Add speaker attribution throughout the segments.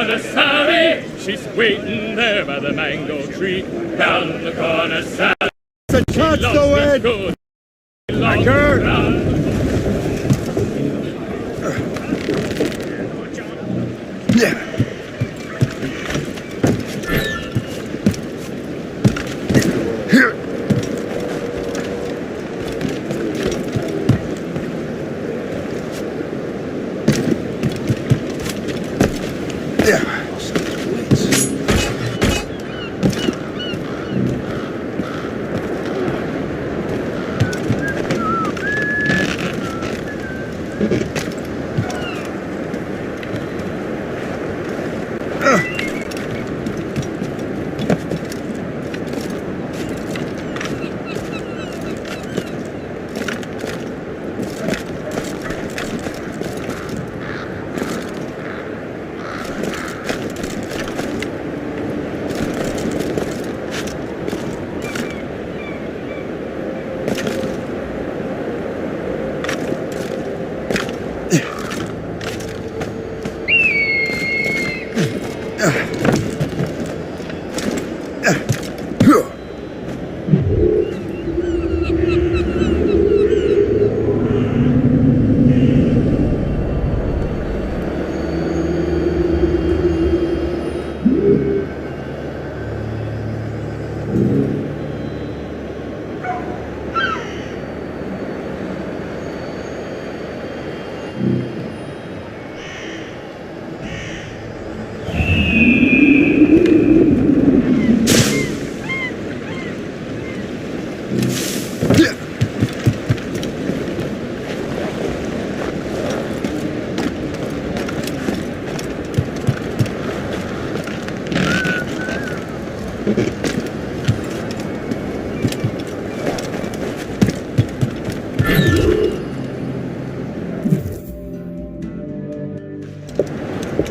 Speaker 1: corner, Sally. She's waiting there by the mango tree. Round the corner, Sally.
Speaker 2: The cat's the win! Backer!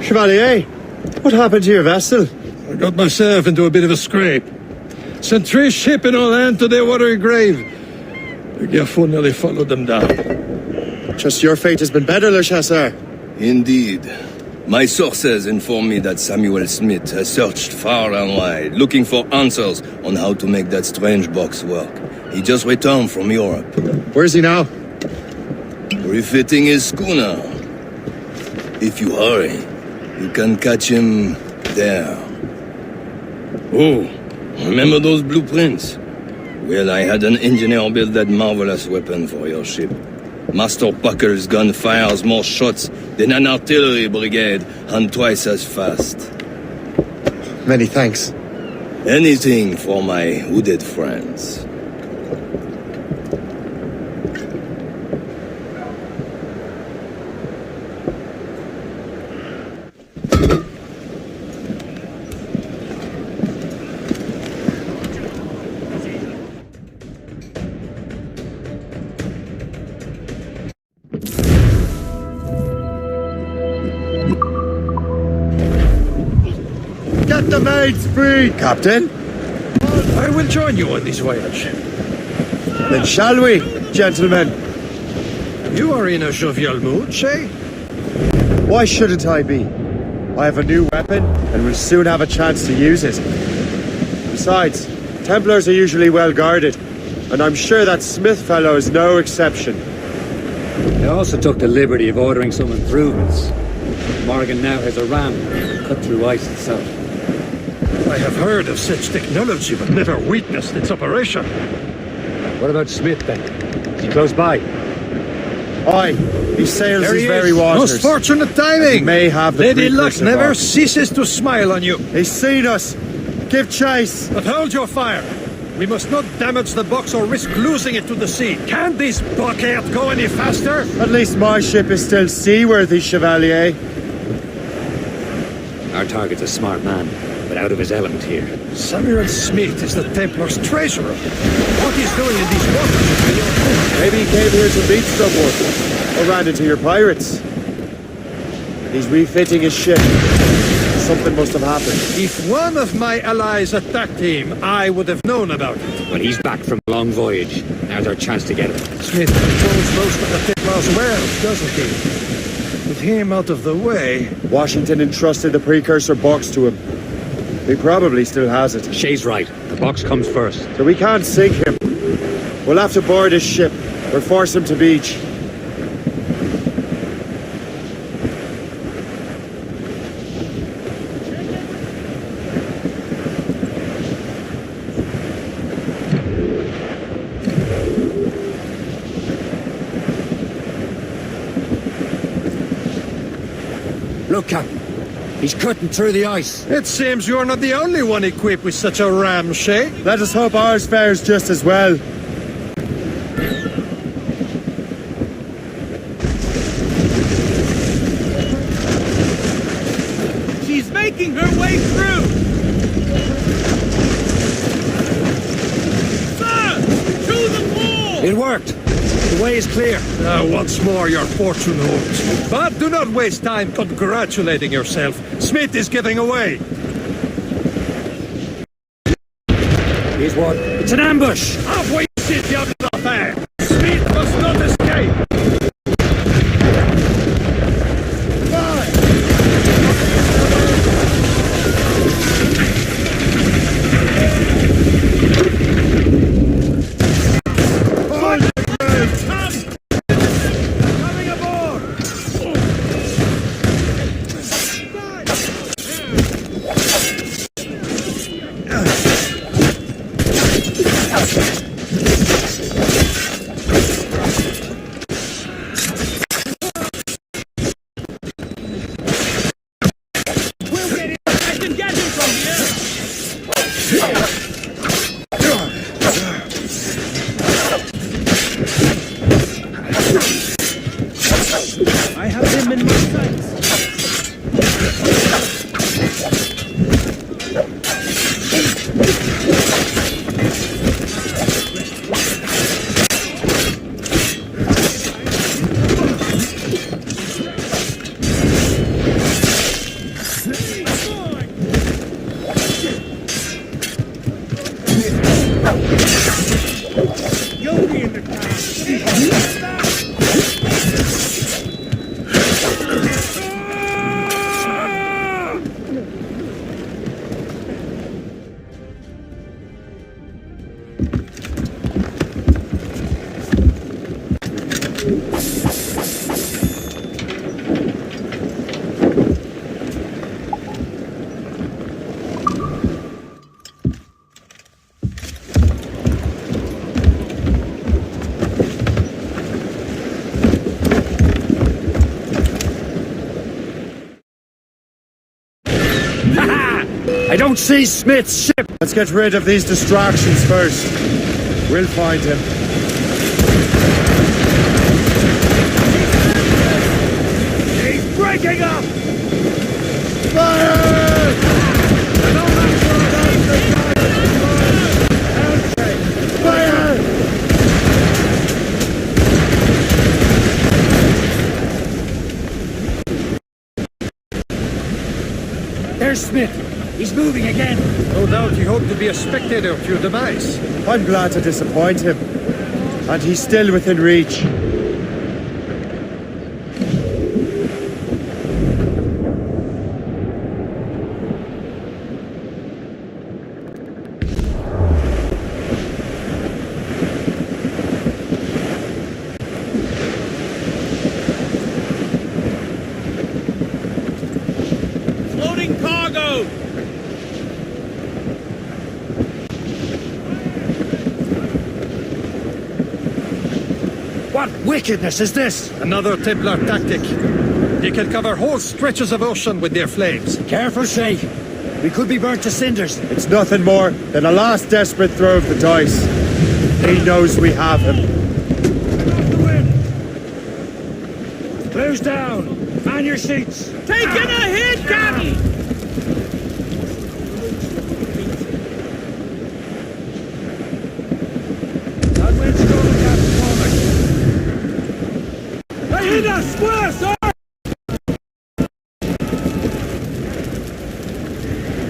Speaker 3: Chevalier, what happened to your vessel?
Speaker 4: I got myself into a bit of a scrape. Sent 3 ships in our land to their watery grave. The Garfou nearly followed them down.
Speaker 3: Just your fate has been better, Le Chasseur.
Speaker 5: Indeed. My sources inform me that Samuel Smith has searched far and wide, looking for answers on how to make that strange box work. He just returned from Europe.
Speaker 3: Where's he now?
Speaker 5: Refitting his schooner. If you hurry, you can catch him there. Oh, remember those blueprints? Well, I had an engineer build that marvelous weapon for your ship. Master Puckle's gun fires more shots than an artillery brigade, and twice as fast.
Speaker 3: Many thanks.
Speaker 5: Anything for my hooded friends.
Speaker 3: Get the maids free, Captain.
Speaker 4: I will join you on this voyage.
Speaker 3: Then shall we, gentlemen?
Speaker 4: You are in a jovial mood, Shay?
Speaker 3: Why shouldn't I be? I have a new weapon and will soon have a chance to use it. Besides, Templars are usually well guarded, and I'm sure that Smith fellow is no exception.
Speaker 6: I also took the liberty of ordering some improvements. Morgan now has a ram cut through ice itself.
Speaker 4: I have heard of such technology, but never witnessed its operation.
Speaker 6: What about Smith, then? Is he close by?
Speaker 3: Aye, he sails
Speaker 4: There
Speaker 3: these
Speaker 4: he
Speaker 3: very
Speaker 4: is.
Speaker 3: waters.
Speaker 4: Most fortunate
Speaker 3: He
Speaker 4: timing!
Speaker 3: may have the
Speaker 4: Lady Luck
Speaker 3: precursor
Speaker 4: never
Speaker 3: box.
Speaker 4: ceases to smile on you.
Speaker 3: He's seen us. Give chase.
Speaker 4: But hold your fire. We must not damage the box or risk losing it to the sea. Can this blockade go any faster?
Speaker 3: At least my ship is still seaworthy, Chevalier.
Speaker 6: Our target's a smart man, but out of his element here.
Speaker 4: Samuel Smith is the Templars' treasurer. What he's doing in these waters?
Speaker 3: Maybe he came here to meet someone, or ran into your pirates. He's refitting his ship. Something must have happened.
Speaker 4: If one of my allies attacked him, I would have known about it.
Speaker 6: But he's back from a long voyage. Now's our chance to get him.
Speaker 4: Smith controls most of the Templars' wares, doesn't he? With him out of the way...
Speaker 3: Washington entrusted the precursor box to him. He probably still has it.
Speaker 6: Shay's right. The box comes first.
Speaker 3: So we can't sink him. We'll have to board his ship, or force him to beach.
Speaker 6: Look, Captain. He's cutting through the ice.
Speaker 4: It seems you're not the only one equipped with such a ram, Shay.
Speaker 3: Let us hope ours fares just as well.
Speaker 1: She's making her way through! Sir! To the wall!
Speaker 6: It worked. The way is clear.
Speaker 4: Once more, your fortune holds. But do not waste time congratulating yourself. Smith is giving away.
Speaker 6: Here's one. It's an ambush!
Speaker 4: Halfway sit the other affair. Smith must not escape.
Speaker 1: I have him in my sights. You'll be in the town.
Speaker 6: I don't see Smith's ship!
Speaker 3: Let's get rid of these distractions first. We'll find him.
Speaker 1: He's breaking up!
Speaker 3: Fire! Fire!
Speaker 6: There's Smith! He's moving again!
Speaker 4: No doubt he hoped to be a spectator of your demise.
Speaker 3: I'm glad to disappoint him. And he's still within reach.
Speaker 1: Floating cargo!
Speaker 6: What wickedness is this?
Speaker 4: Another Templar tactic. They can cover whole stretches of ocean with their flames.
Speaker 6: Careful, Shay. We could be burnt to cinders.
Speaker 3: It's nothing more than a last desperate throw of the dice. He knows we have him.
Speaker 6: Close down. Man your seats.
Speaker 1: Taking a hit, Captain!
Speaker 6: That wind's going, Captain Cormac.
Speaker 1: They hit us! Square, sir!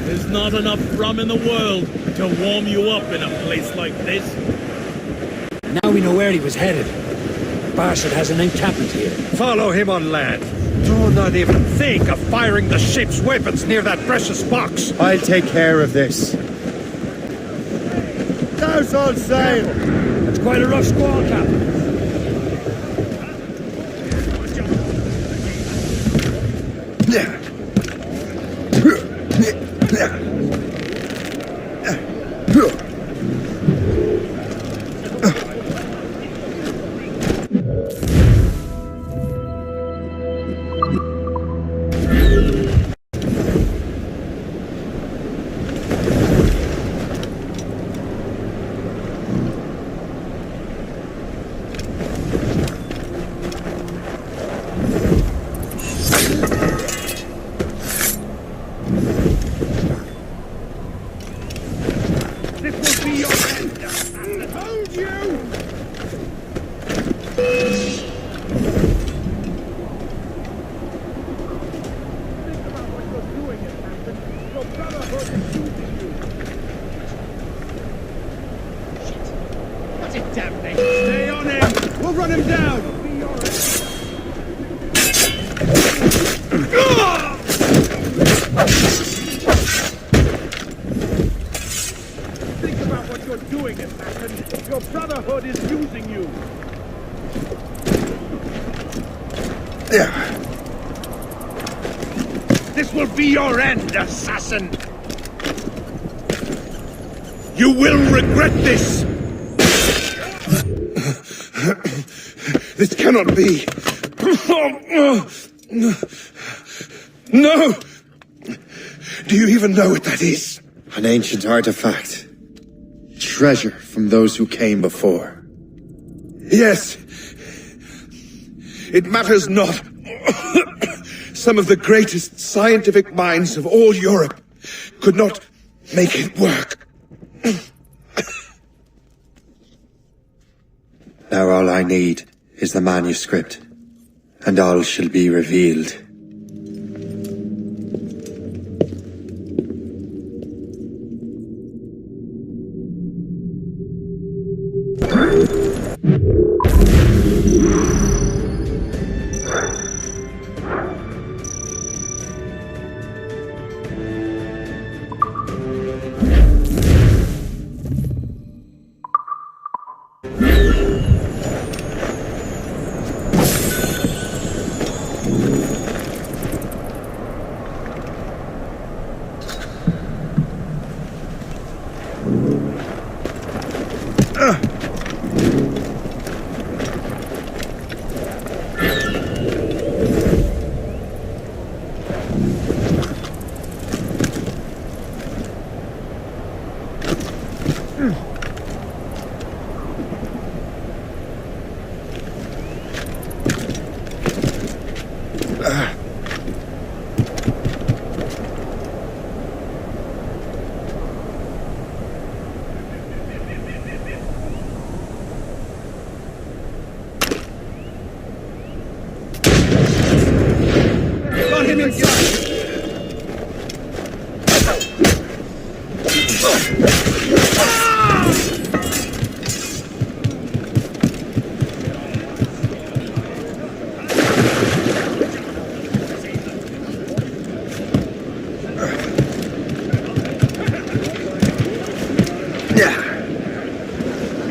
Speaker 1: There's not enough rum in the world to warm you up in a place like this.
Speaker 6: Now we know where he was headed. Barsett has an encampment here.
Speaker 4: Follow him on land. Do not even think of firing the ship's weapons near that precious box.
Speaker 3: I'll take care of this. Douse all sail!
Speaker 6: That's quite a rough squall, Captain.
Speaker 2: Stay on him! We'll run him down! Think about what you're doing, Assassin. Your Brotherhood is using you. This will be your end, Assassin! You will regret this!
Speaker 4: This cannot be. No! Do you even know what that is?
Speaker 3: An ancient artifact. Treasure from those who came before.
Speaker 4: Yes. It matters not. Some of the greatest scientific minds of all Europe could not make it work.
Speaker 3: Now all I need is the manuscript, and all shall be revealed.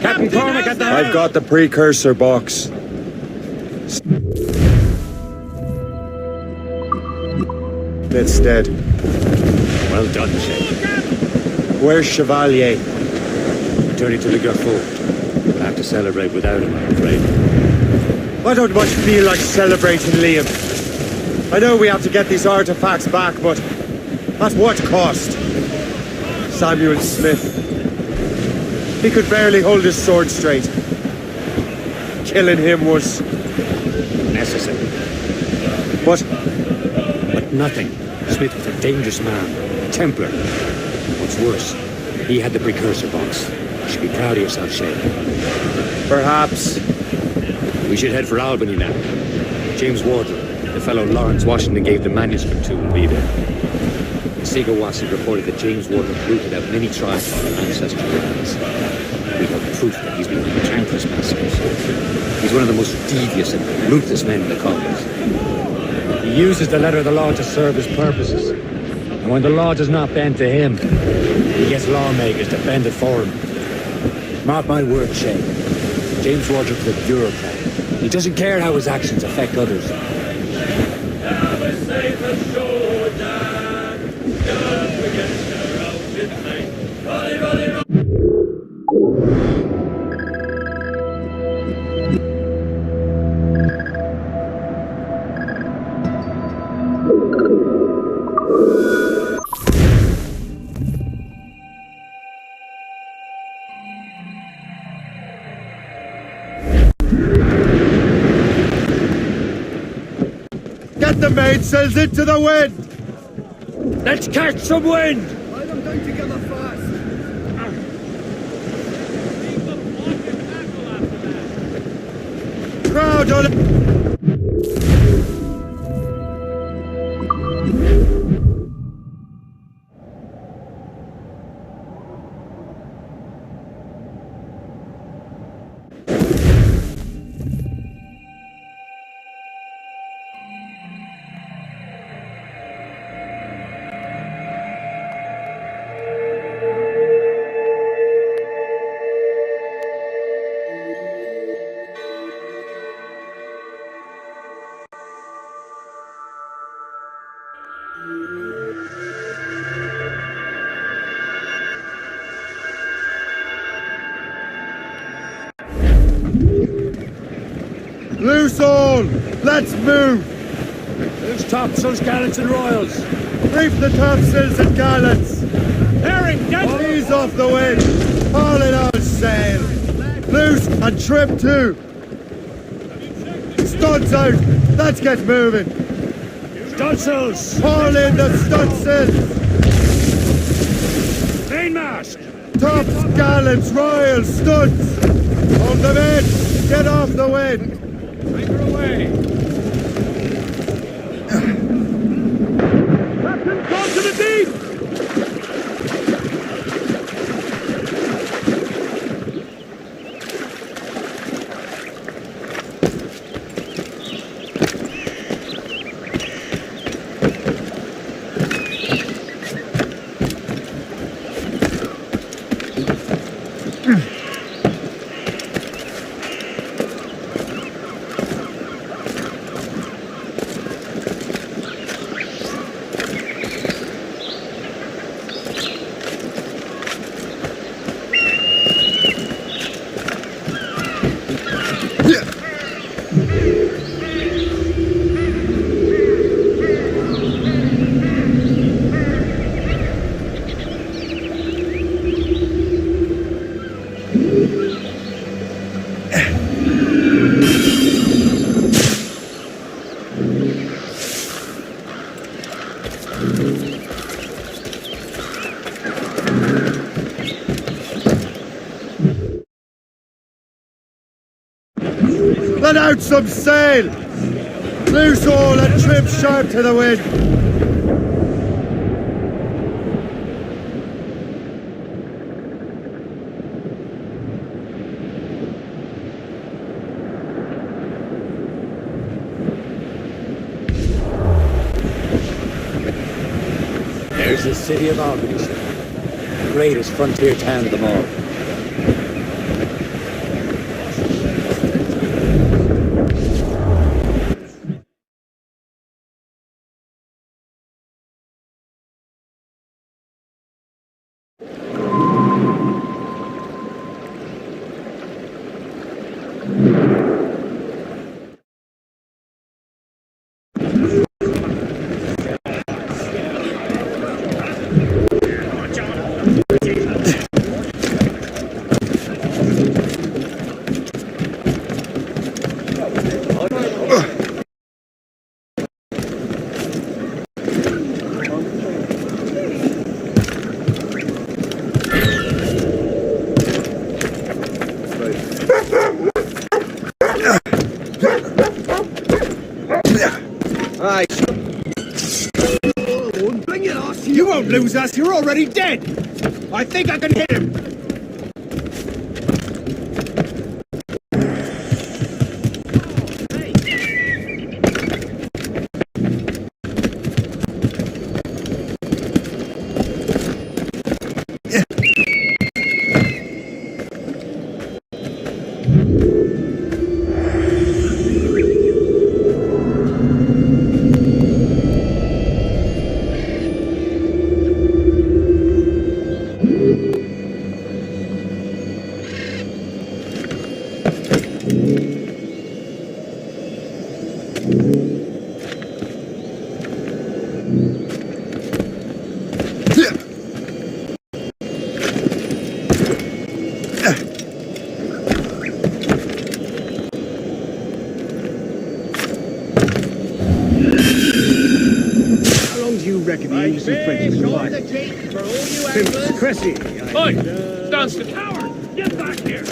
Speaker 6: Captain Cormac at the helm.
Speaker 3: I've got the precursor box. It's dead.
Speaker 6: Well done, Shay.
Speaker 3: Where's Chevalier?
Speaker 6: Returning to the Garfour. We'll have to celebrate without him, I'm afraid.
Speaker 3: I don't much feel like celebrating, Liam. I know we have to get these artifacts back, but at what cost? Samuel Smith. He could barely hold his sword straight. Killing him was
Speaker 6: Necessary.
Speaker 3: But
Speaker 6: But nothing. Smith was a dangerous man. A Templar. What's worse, he had the precursor box. You should be proud of yourself, Shay.
Speaker 3: perhaps.
Speaker 6: We should head for Albany now. James Wardle, the fellow Lawrence Washington gave the manuscript to, will be there. Seago Wasson reported that James Wardle rooted out many tribes on our ancestral lands. We have proof that he's been countless massacres. He's one of the most devious and ruthless men in the colonies. He uses the letter of the law to serve his purposes. And when the law does not bend to him, he gets lawmakers to bend it for him. Mark my word, Shay. James Wardrop's a bureaucrat. He doesn't care how his actions affect others.
Speaker 3: Get the mainsails into the wind!
Speaker 6: Let's catch some wind!
Speaker 2: Hold them down together fast.
Speaker 3: Crowd on it! Loose all! Let's move!
Speaker 6: Loose topsails, gallants, and royals.
Speaker 3: Reef the topsails and gallants!
Speaker 1: Herring, get
Speaker 3: Ease off the wind! Haul it on sail! Loose and trim too! Studs out! Let's get moving!
Speaker 6: Stunsails!
Speaker 3: Haul in the stunsails!
Speaker 6: Mainmast!
Speaker 3: Tops, gallants, royals, studs! Hold them in! Get off the wind!
Speaker 1: anchor away.
Speaker 2: Captain, go to the deep!
Speaker 3: Let out some sail! Loose all and trim sharp to the wind!
Speaker 6: There's the city of Albany, sir. The greatest frontier town of them all.
Speaker 2: You won't lose us, you're already dead! I think I can hit him! Cressy.
Speaker 1: Oi! Dance the coward! Get back here!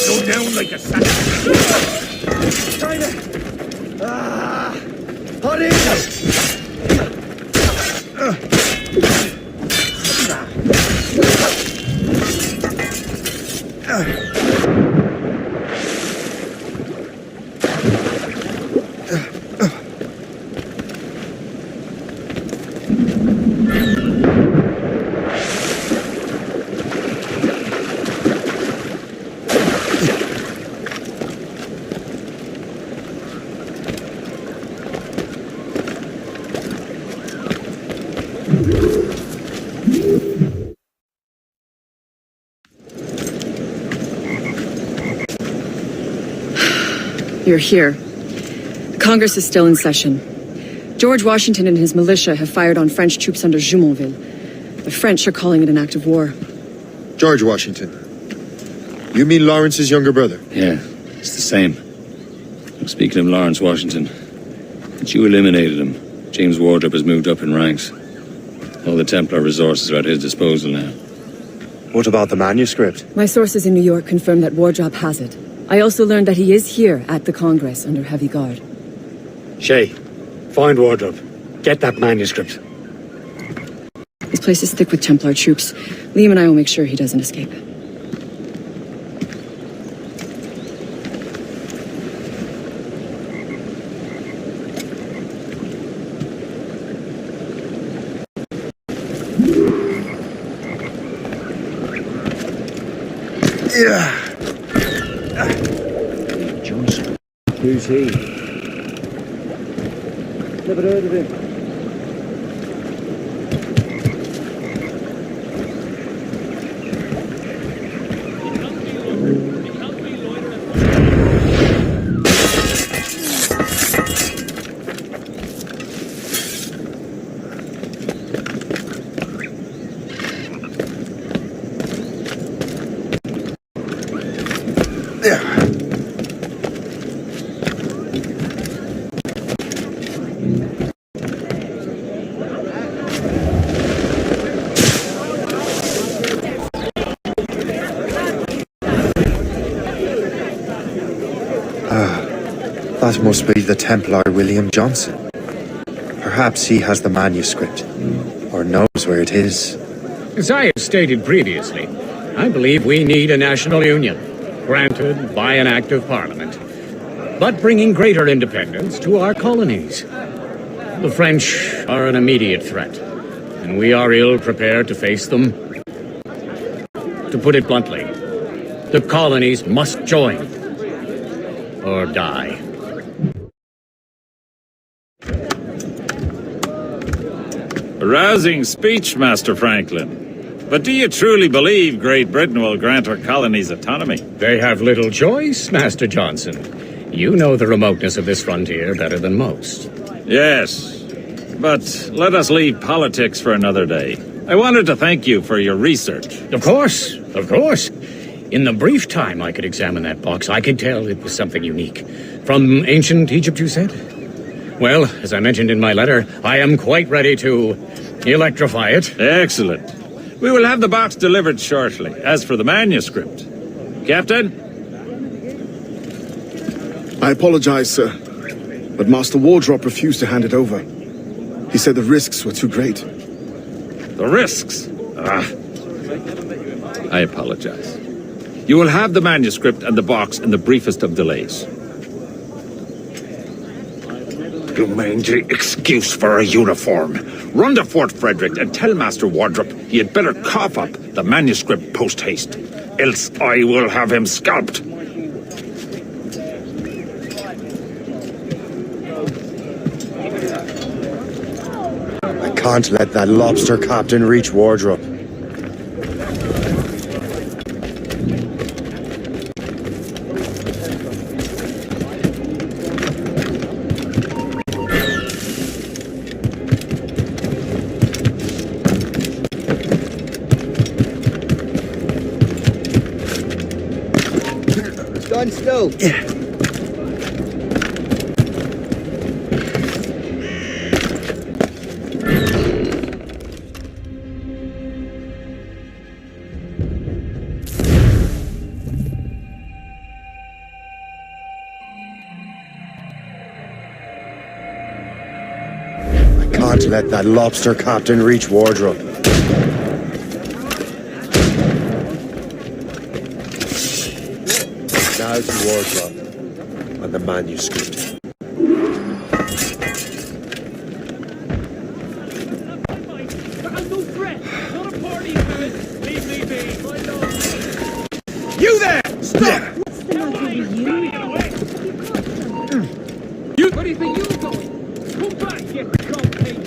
Speaker 2: Go down like a sack.
Speaker 7: You're here. Congress is still in session. George Washington and his militia have fired on French troops under Jumonville. The French are calling it an act of war.
Speaker 3: George Washington. You mean Lawrence's younger brother?
Speaker 6: Yeah, it's the same. Speaking of Lawrence Washington, since you eliminated him, James Wardrop has moved up in ranks. All the Templar resources are at his disposal now.
Speaker 3: What about the manuscript?
Speaker 7: My sources in New York confirm that Wardrop has it. I also learned that he is here at the Congress under heavy guard.
Speaker 6: Shay, find Wardrop. Get that manuscript.
Speaker 7: This place is thick with Templar troops. Liam and I will make sure he doesn't escape.
Speaker 3: Yeah.
Speaker 2: Johnson. Who's he? Never heard of him.
Speaker 3: That must be the Templar William Johnson. Perhaps he has the manuscript, or knows where it is.
Speaker 8: As I have stated previously, I believe we need a national union, granted by an act of parliament, but bringing greater independence to our colonies. The French are an immediate threat, and we are ill prepared to face them. To put it bluntly, the colonies must join, or die.
Speaker 9: A rousing speech, Master Franklin. But do you truly believe Great Britain will grant her colonies autonomy?
Speaker 8: They have little choice, Master Johnson. You know the remoteness of this frontier better than most.
Speaker 9: Yes, but let us leave politics for another day. I wanted to thank you for your research.
Speaker 8: Of course, of course. In the brief time I could examine that box, I could tell it was something unique. From ancient Egypt, you said? Well, as I mentioned in my letter, I am quite ready to electrify it.
Speaker 9: Excellent. We will have the box delivered shortly. As for the manuscript, Captain?
Speaker 10: I apologize, sir, but Master Wardrop refused to hand it over. He said the risks were too great.
Speaker 9: The risks? I apologize. You will have the manuscript and the box in the briefest of delays.
Speaker 11: You mangy excuse for a uniform. Run to Fort Frederick and tell Master Wardrop he had better cough up the manuscript post-haste, else I will have him scalped.
Speaker 3: I can't let that lobster captain reach Wardrop.
Speaker 12: Stand still.
Speaker 3: Can't let that lobster captain reach Wardrobe. Now to Wardrobe and the manuscript.
Speaker 2: You there! Stop!
Speaker 1: You, where do you think you're going? Come back, you complete.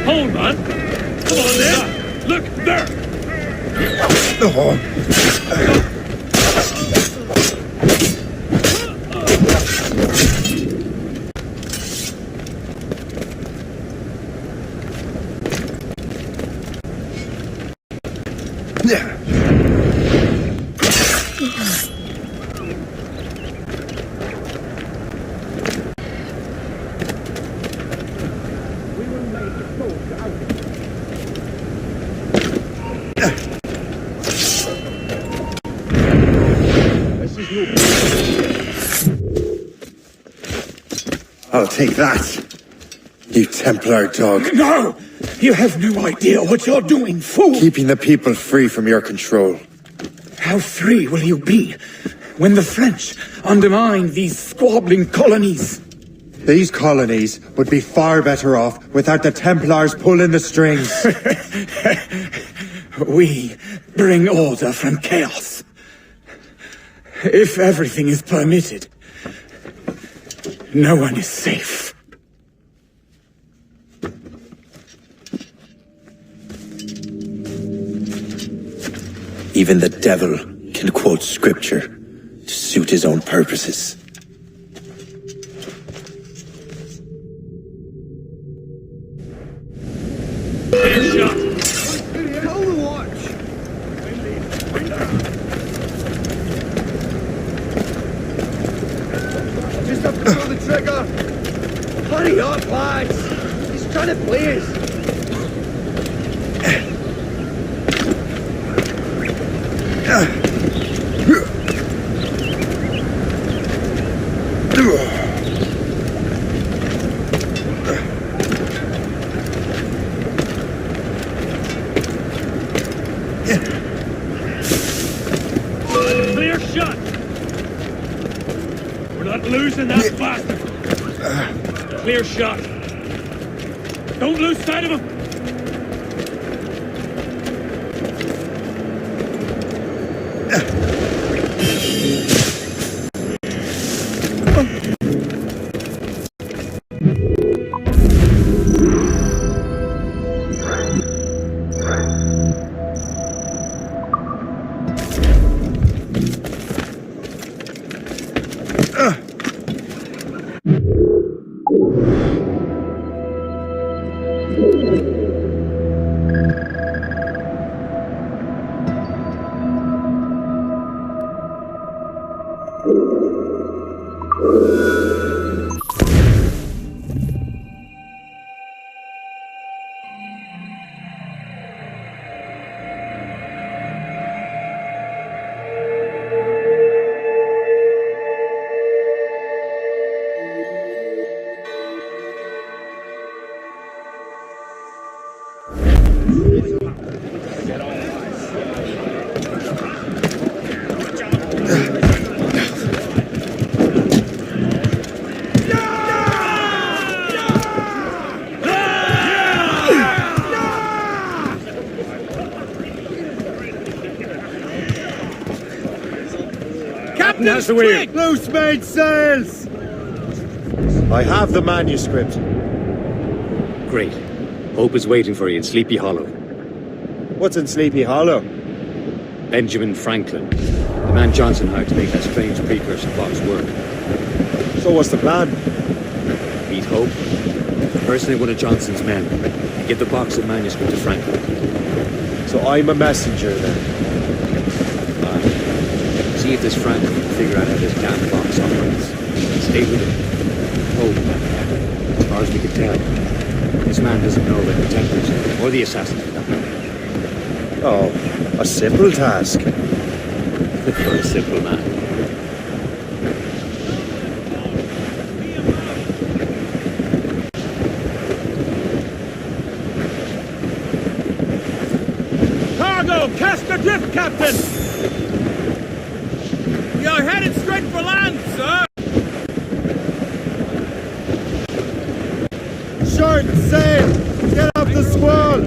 Speaker 1: Hold on. Come on there. Look, there.
Speaker 3: I'll take that, you Templar dog.
Speaker 2: No! You have no idea what you're doing, fool!
Speaker 3: Keeping the people free from your control.
Speaker 2: How free will you be when the French undermine these squabbling colonies?
Speaker 3: These colonies would be far better off without the Templars pulling the strings.
Speaker 2: We bring order from chaos. If everything is permitted, no one is safe.
Speaker 13: Even the devil can quote scripture to suit his own purposes.
Speaker 12: Just have to pull the trigger. Hurry up, lads. He's trying to play us.
Speaker 1: Clear shot. We're not losing that bastard. Clear shot. Don't lose sight of him.
Speaker 8: Captain has the wheel.
Speaker 3: Loose mainsails! I have the manuscript.
Speaker 6: Great. Hope is waiting for you in Sleepy Hollow.
Speaker 3: What's in Sleepy Hollow?
Speaker 6: Benjamin Franklin. The man Johnson hired to make that strange precursor box work.
Speaker 3: So what's the plan?
Speaker 6: Meet Hope. Impersonate one of Johnson's men. And give the box of manuscript to Franklin.
Speaker 3: So I'm a messenger then?
Speaker 6: See if this Franklin can figure out how this damn box operates. Stay with him. Hope. As far as we can tell, this man doesn't know about the Templars or the Assassins.
Speaker 3: Oh, a simple task.
Speaker 6: For a simple man.
Speaker 1: Cargo! Cast adrift, Captain! We are headed straight for land, sir!
Speaker 3: Short sail! Get up the squall!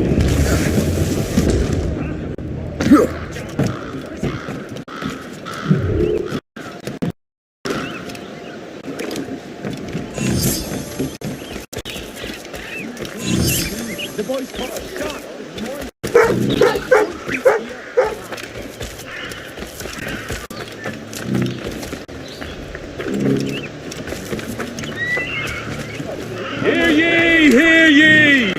Speaker 1: The boys caught a shot!
Speaker 9: Hear ye! Hear ye!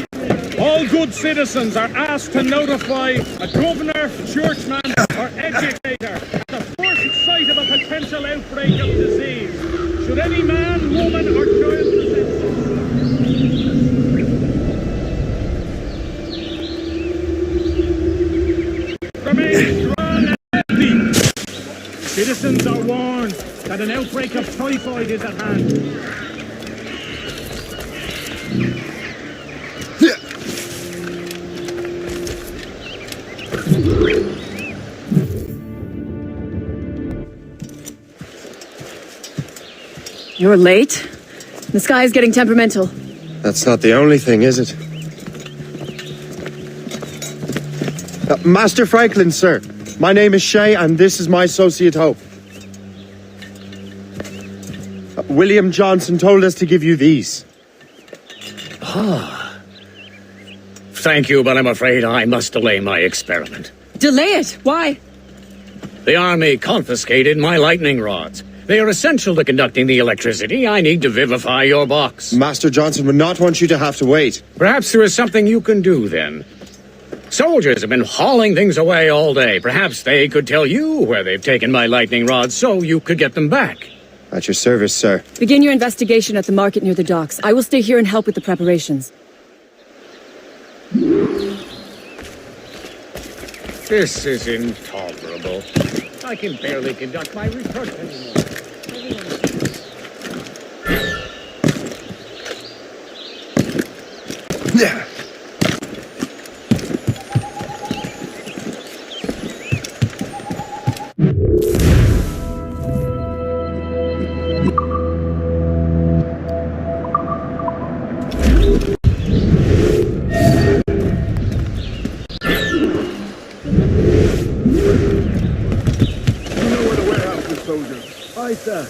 Speaker 9: All good citizens are asked to notify a governor, churchman, or educator at the first sight of a potential outbreak of disease. Should any man, woman, or child present remain strong and healthy. Citizens are warned that an outbreak of typhoid is at hand.
Speaker 7: You're late. The sky is getting temperamental.
Speaker 3: That's not the only thing, is it? Master Franklin, sir. My name is Shay, and this is my associate Hope. William Johnson told us to give you these.
Speaker 8: Thank you, but I'm afraid I must delay my experiment.
Speaker 7: Delay it? Why?
Speaker 8: The army confiscated my lightning rods. They are essential to conducting the electricity I need to vivify your box.
Speaker 3: Master Johnson would not want you to have to wait.
Speaker 8: Perhaps there is something you can do, then. Soldiers have been hauling things away all day. Perhaps they could tell you where they've taken my lightning rods so you could get them back.
Speaker 3: At your service, sir.
Speaker 7: Begin your investigation at the market near the docks. I will stay here and help with the preparations.
Speaker 8: This is intolerable. I can barely conduct my research anymore.
Speaker 10: Aye, sir.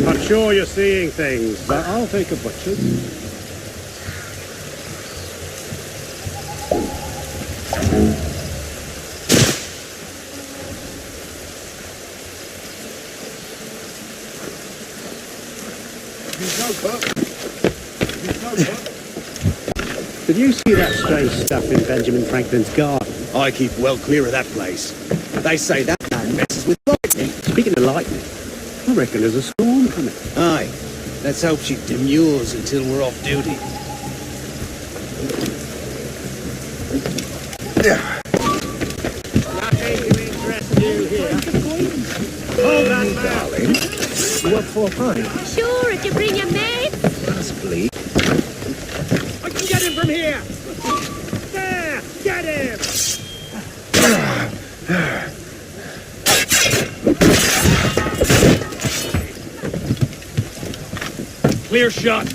Speaker 1: I'm sure you're seeing things, but I'll take a butcher's. Did you see that strange stuff in Benjamin Franklin's garden?
Speaker 12: I keep well clear of that place. They say that man messes with lightning.
Speaker 1: Speaking of lightning, I reckon there's a storm coming.
Speaker 12: Aye. Let's hope she demurs until we're off duty.
Speaker 1: Nothing to interest you here. Hold on, darling.
Speaker 12: What for, fine?
Speaker 14: Sure, if you bring your mates.
Speaker 12: Possibly. him from here! There! Get him!
Speaker 1: Clear shot.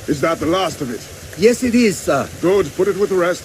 Speaker 10: Is that the last of it?
Speaker 12: Yes, it is, sir.
Speaker 10: Good, put it with the rest.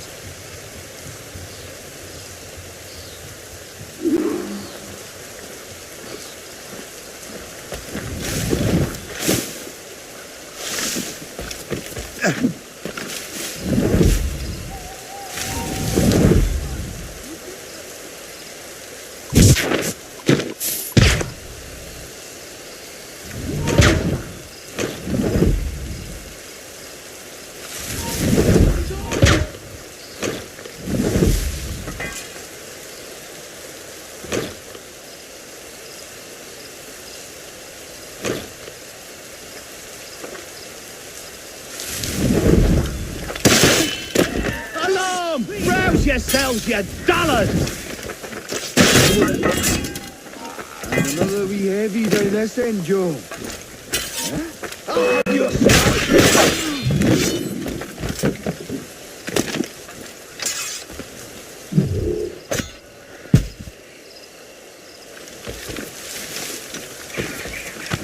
Speaker 12: Yourselves, you dullards! And another wee heavy by this end, Joe.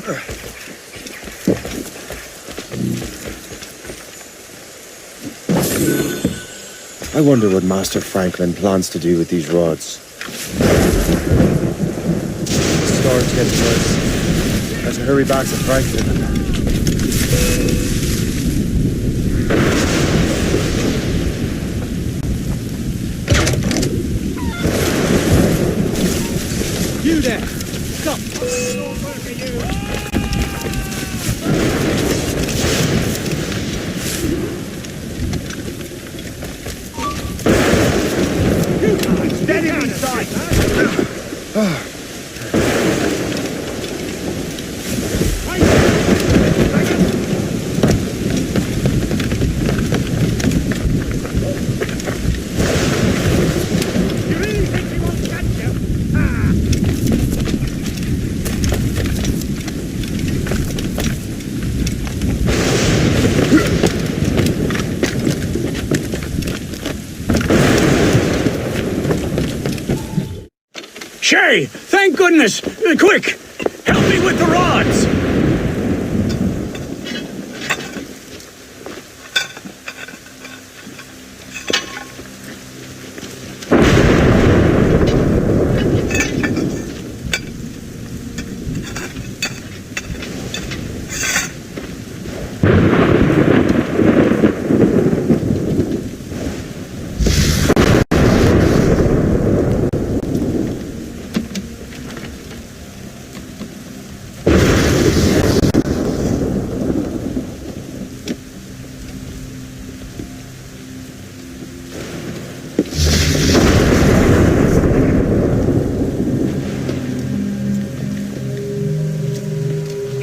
Speaker 12: Huh?
Speaker 3: I wonder what Master Franklin plans to do with these rods. The storm's getting worse. Let's hurry back to Franklin.
Speaker 12: You there! Stop! Steady inside! You really think he won't catch you?
Speaker 2: Shay! Thank goodness! Quick! Help me with the rods!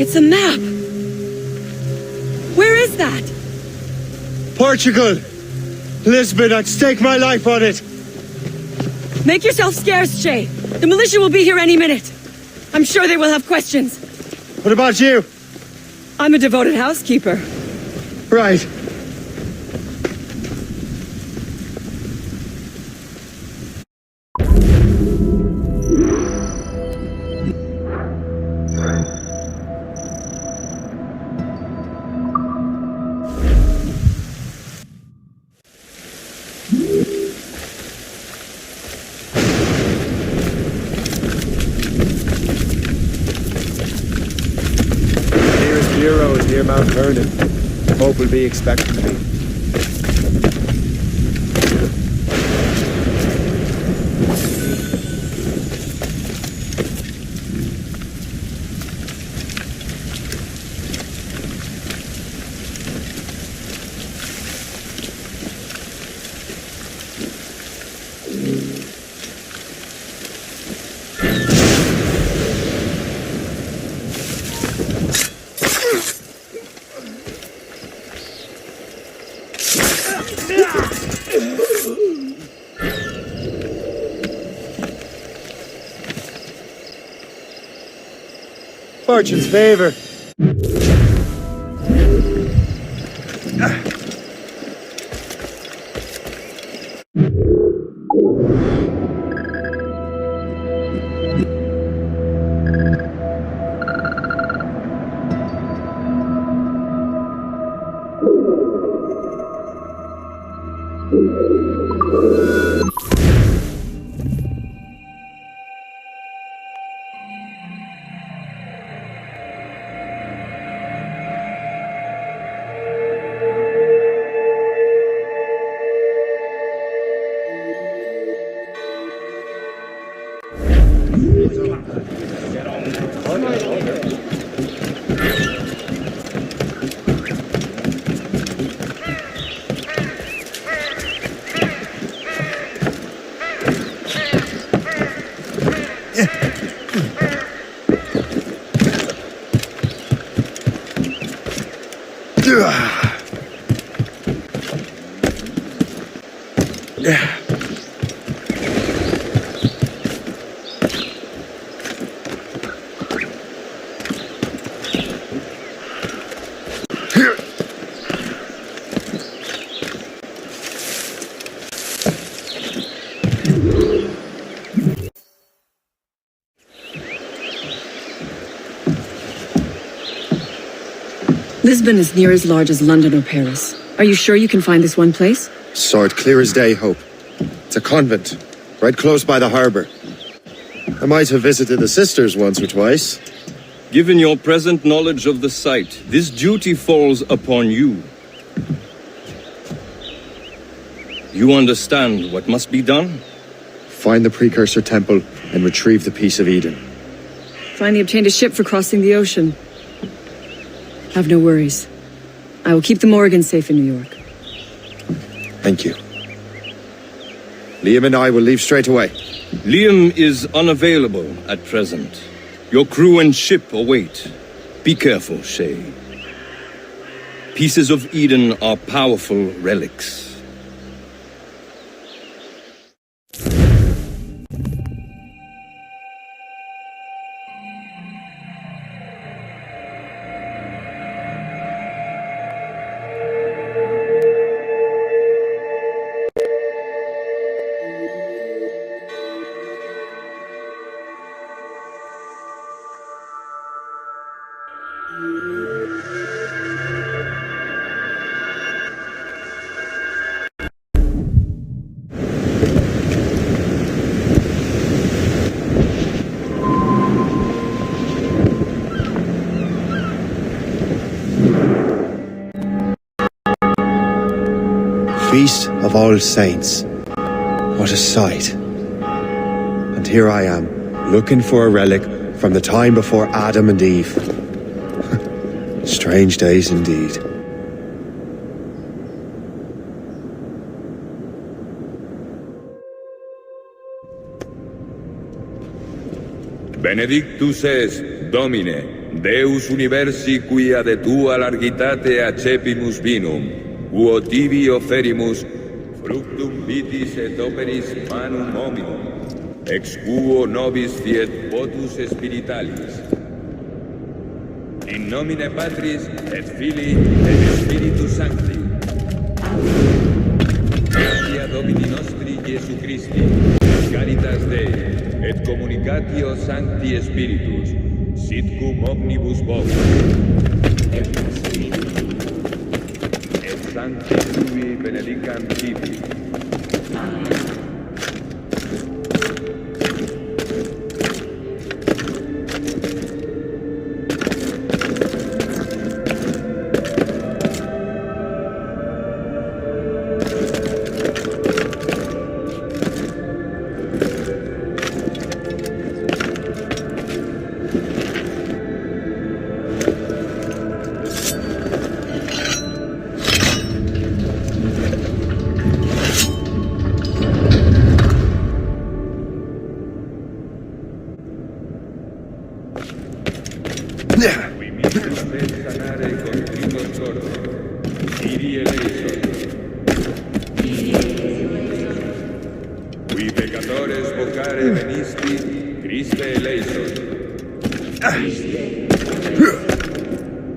Speaker 7: It's a map! Where is that?
Speaker 3: Portugal! Lisbon, I'd stake my life on it!
Speaker 7: Make yourself scarce, Shay. The militia will be here any minute. I'm sure they will have questions.
Speaker 3: What about you?
Speaker 7: I'm a devoted housekeeper.
Speaker 3: Right. Bureau is near Mount Vernon. Hope will be expecting me. fortune's favor.
Speaker 7: Lisbon is near as large as London or Paris. Are you sure you can find this one place?
Speaker 3: Saw it clear as day, Hope. It's a convent, right close by the harbour. I might have visited the sisters once or twice.
Speaker 5: Given your present knowledge of the site, this duty falls upon you. You understand what must be done?
Speaker 3: Find the precursor temple and retrieve the Piece of Eden.
Speaker 7: Finally obtained a ship for crossing the ocean. Have no worries. I will keep the Morgans safe in New York.
Speaker 3: Thank you. Liam and I will leave straight away.
Speaker 5: Liam is unavailable at present. Your crew and ship await. Be careful, Shay. Pieces of Eden are powerful relics.
Speaker 3: Feast of All Saints. What a sight. And here I am, looking for a relic from the time before Adam and Eve. Strange days indeed.
Speaker 14: Benedictus es, Domine, Deus universi quia de tua largitate accepimus vinum, uo tibi oferimus, fructum vitis et operis manum hominum, ex quo nobis fiet votus spiritualis. In nomine Patris et Filii et Spiritus Sancti. Gratia Domini nostri Iesu Christi, caritas Dei, et communicatio Sancti Spiritus, sit cum omnibus vobis. Et Sancti Sui benedicam tibi.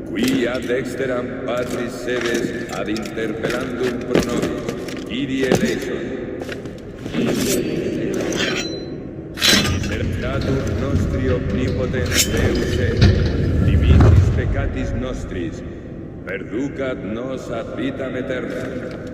Speaker 14: Qui ad exteram patris sedes ad interpellandum pronobis, Kyrie eleison. Miseritatum nostri omnipotens Deus et, dimitis peccatis nostris, perducat nos ad vitam aeterna.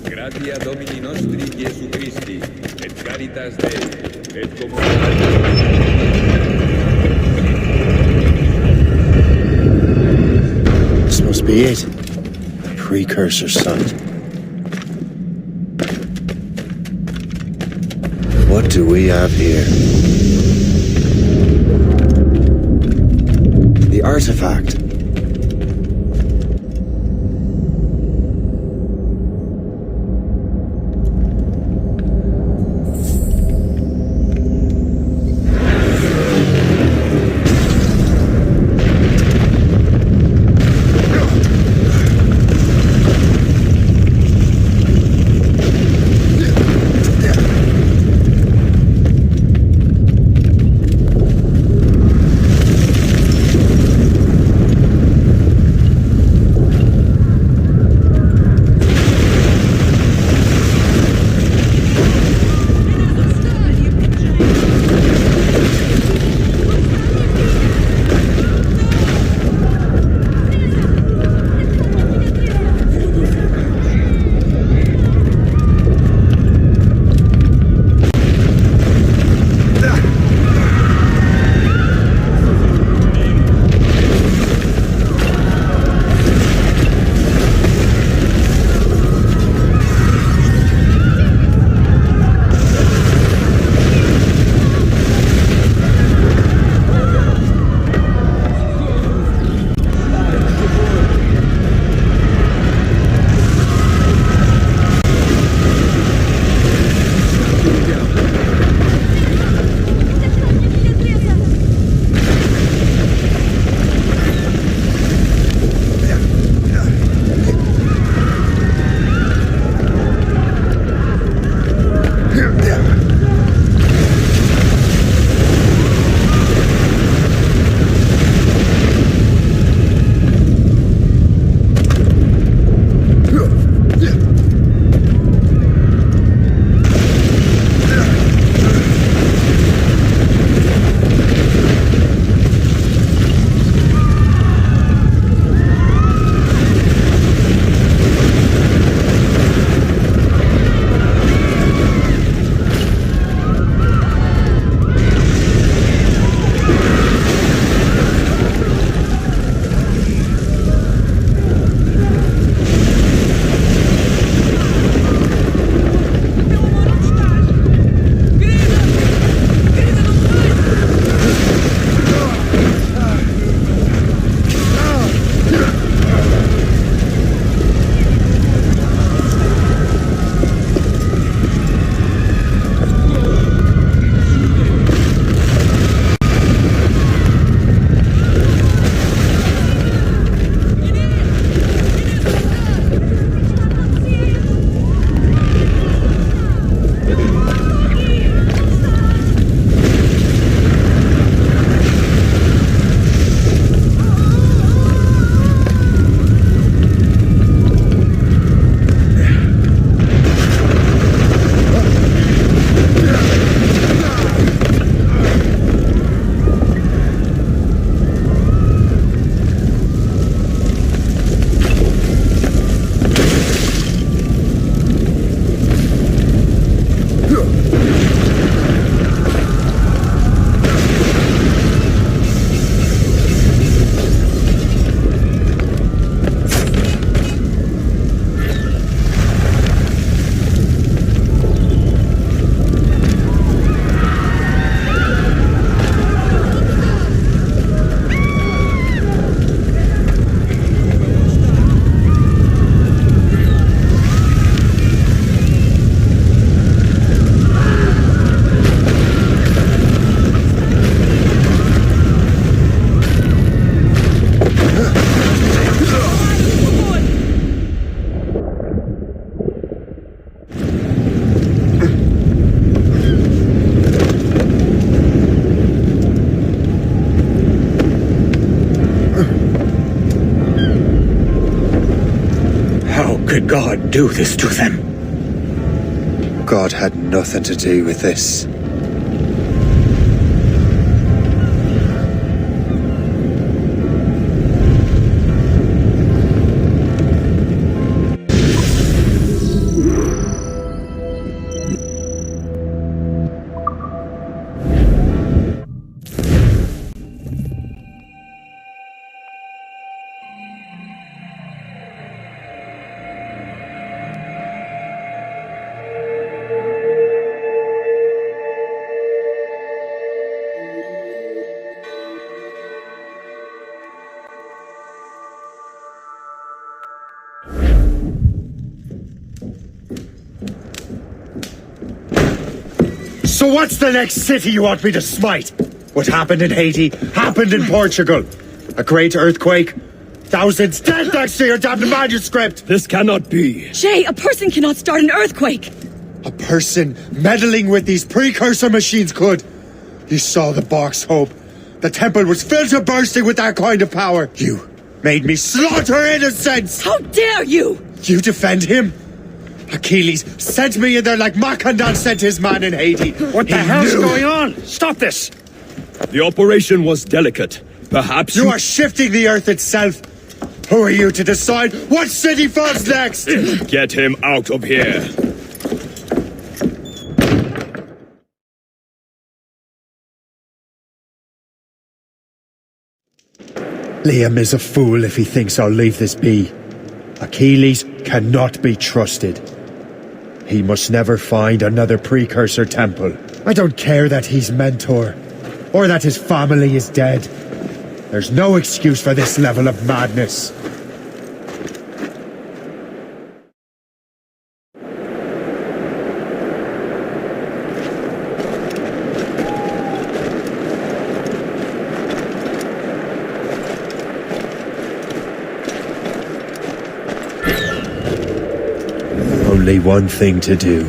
Speaker 14: Gratia Domini nostri Iesu Christi, et caritas Dei, et
Speaker 3: This must be it. The precursor site. What do we have here? The artifact.
Speaker 2: God do this to them?
Speaker 3: God had nothing to do with this. So what's the next city you want me to smite? What happened in Haiti happened in Portugal. A great earthquake. Thousands dead next to your damned manuscript.
Speaker 1: This cannot be.
Speaker 7: Shay, a person cannot start an earthquake.
Speaker 3: A person meddling with these precursor machines could. You saw the box, Hope. The temple was filled to bursting with that kind of power. You made me slaughter innocents.
Speaker 7: How dare you?
Speaker 3: You defend him? Achilles sent me in there like Macandan sent his man in Haiti.
Speaker 1: What the hell's going on? Stop this! The operation was delicate. Perhaps
Speaker 3: you are shifting the earth itself. Who are you to decide what city falls next?
Speaker 1: Get him out of here.
Speaker 3: Liam is a fool if he thinks I'll leave this be. Achilles cannot be trusted. He must never find another precursor temple. I don't care that he's mentor, or that his family is dead. There's no excuse for this level of madness. Only one thing to do.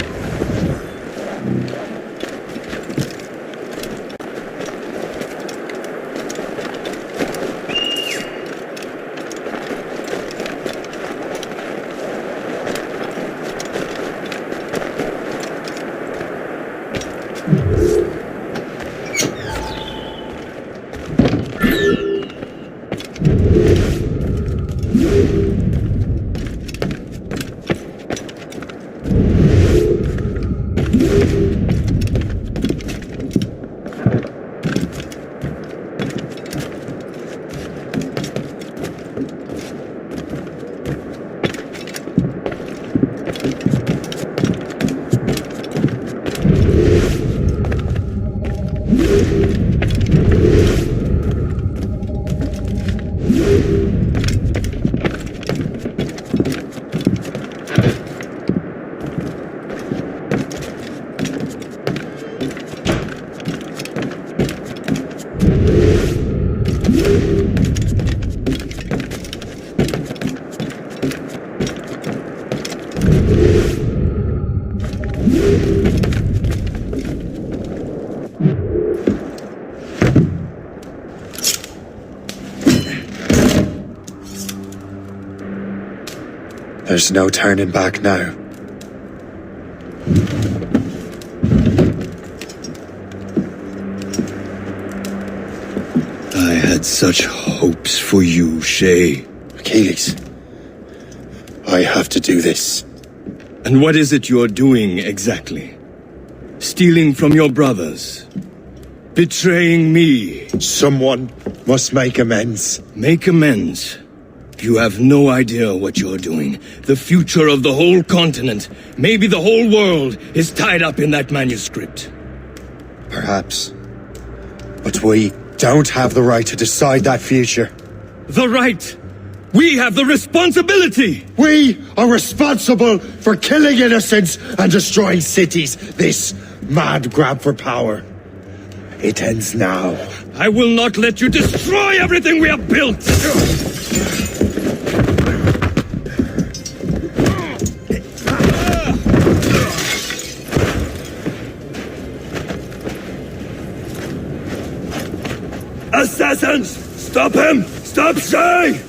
Speaker 3: There's no turning back now.
Speaker 5: I had such hopes for you, Shay.
Speaker 3: Achilles, I have to do this.
Speaker 5: And what is it you're doing exactly? Stealing from your brothers? Betraying me?
Speaker 3: Someone must make amends.
Speaker 5: Make amends? You have no idea what you're doing. The future of the whole continent, maybe the whole world, is tied up in that manuscript.
Speaker 3: Perhaps. But we don't have the right to decide that future.
Speaker 5: The right? We have the responsibility!
Speaker 3: We are responsible for killing innocents and destroying cities. This mad grab for power. It ends now.
Speaker 5: I will not let you destroy everything we have built! Assassins! Stop him! Stop Shay!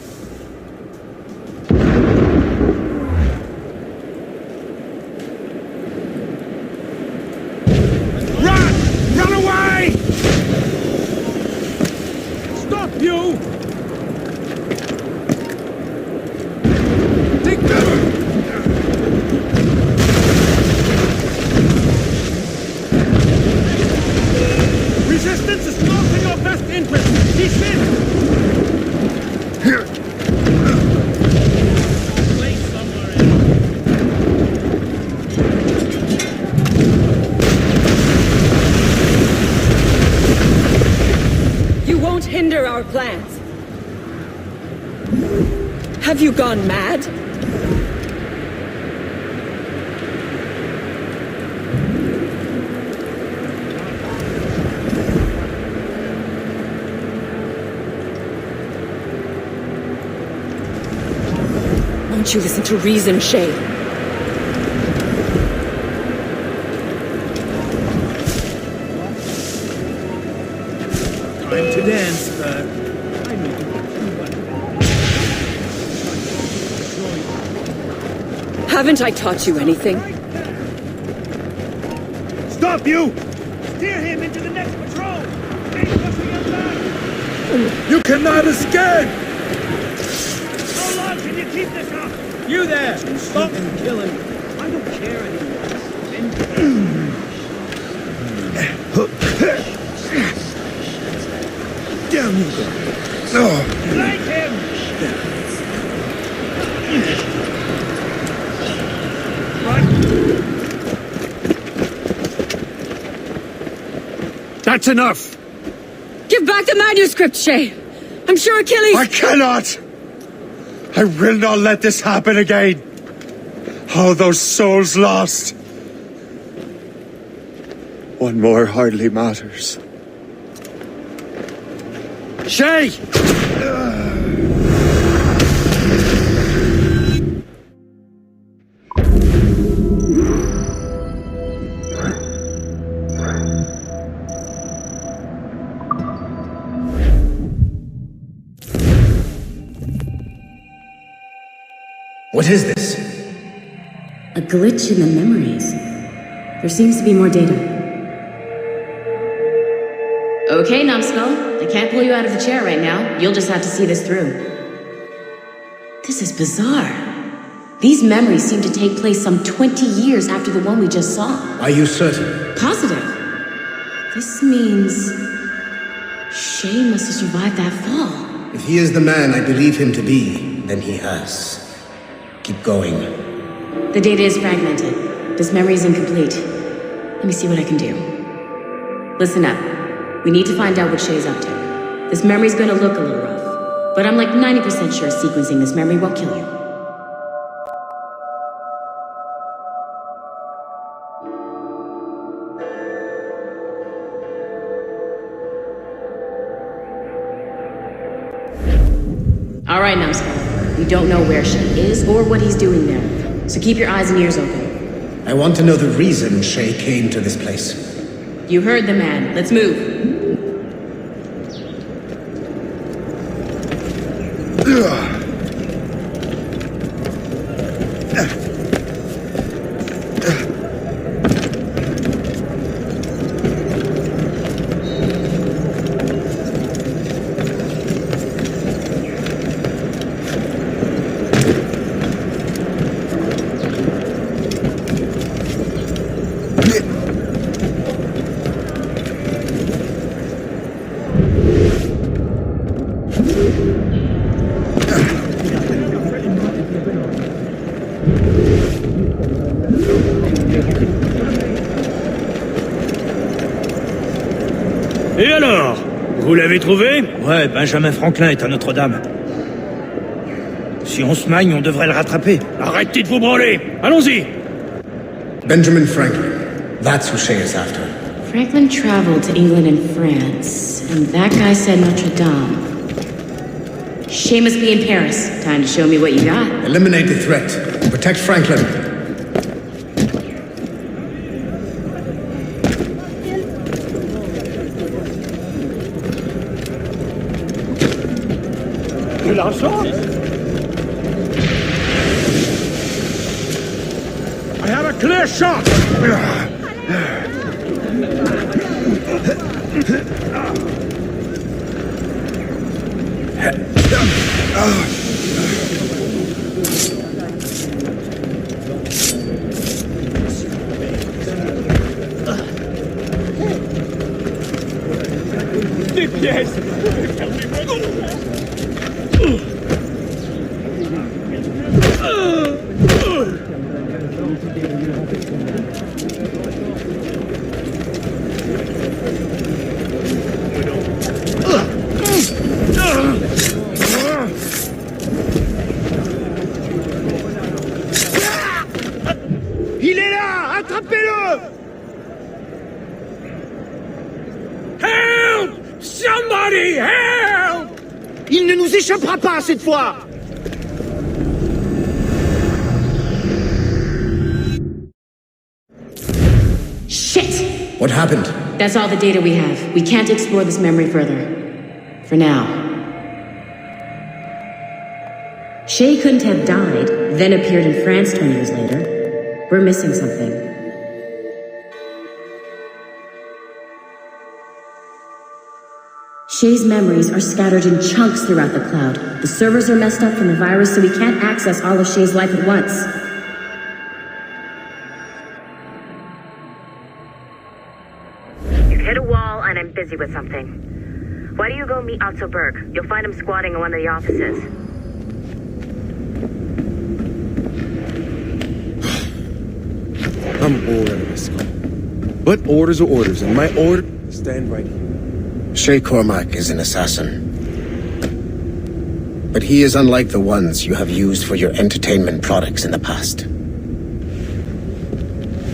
Speaker 7: hinder our plans. Have you gone mad? Won't you listen to reason, Shay?
Speaker 2: Time to dance,
Speaker 7: Haven't I taught you anything?
Speaker 1: Stop you! Steer him into the next patrol!
Speaker 2: You cannot escape!
Speaker 1: How long can you keep this up?
Speaker 2: You there! Stop and kill him!
Speaker 1: I don't care anymore.
Speaker 2: Down you go!
Speaker 1: Like him!
Speaker 9: That's enough!
Speaker 7: Give back the manuscript, Shay! I'm sure Achilles—
Speaker 3: I cannot! I will not let this happen again! All those souls lost! One more hardly matters.
Speaker 9: Shay!
Speaker 15: What is this?
Speaker 16: A glitch in the memories. There seems to be more data. Okay, Numbskull. I can't pull you out of the chair right now. You'll just have to see this through. This is bizarre. These memories seem to take place some 20 years after the one we just saw.
Speaker 15: Are you certain?
Speaker 16: Positive. This means Shay must have survived that fall.
Speaker 15: If he is the man I believe him to be, then he has. Keep going.
Speaker 16: The data is fragmented. This memory is incomplete. Let me see what I can do. Listen up. We need to find out what Shay's up to. This memory's gonna look a little rough, but I'm like 90% sure sequencing this memory won't kill you. All right, Numbskull. We don't know where Shay is or what he's doing there, so keep your eyes and ears open.
Speaker 15: I want to know the reason Shay came to this place.
Speaker 16: You heard the man. Let's move.
Speaker 1: Et alors? Vous l'avez trouvé? Ouais, Benjamin Franklin est à Notre-Dame. Si on se magne, on devrait le rattraper. Arrêtez de vous branler! Allons-y!
Speaker 15: Benjamin Franklin. That's who Shay is after.
Speaker 16: Franklin traveled to England and France, and that guy said Notre-Dame. Shay must be in Paris. Time to show me what you got.
Speaker 15: Eliminate the threat. Protect Franklin.
Speaker 1: De l'argent?
Speaker 9: I have a clear shot!
Speaker 1: Des pièces!
Speaker 12: Somebody help! Il ne nous échappera pas cette fois!
Speaker 16: Shit!
Speaker 15: What happened?
Speaker 16: That's all the data we have. We can't explore this memory further. For now. Shay couldn't have died, then appeared in France 20 years later. We're missing something. Shay's memories are scattered in chunks throughout the cloud. The servers are messed up from the virus, so we can't access all of Shay's life at once.
Speaker 17: You've hit a wall, and I'm busy with something. Why don't you go meet Abstergo? You'll find him squatting in one of the offices.
Speaker 3: I'm all out of this call. But orders are orders, and my order is stand right here.
Speaker 15: Shay Cormac is an assassin. But he is unlike the ones you have used for your entertainment products in the past.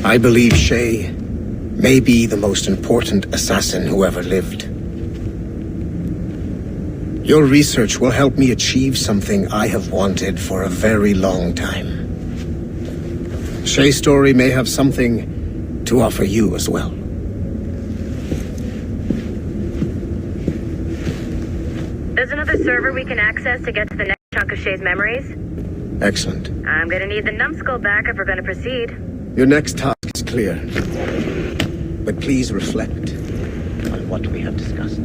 Speaker 15: I believe Shay may be the most important assassin who ever lived. Your research will help me achieve something I have wanted for a very long time. Shay's story may have something to offer you as well.
Speaker 17: There's another server we can access to get to the next chunk of Shay's memories.
Speaker 15: Excellent.
Speaker 17: I'm gonna need the numbskull back if we're gonna proceed.
Speaker 15: Your next task is clear. But please reflect on what we have discussed.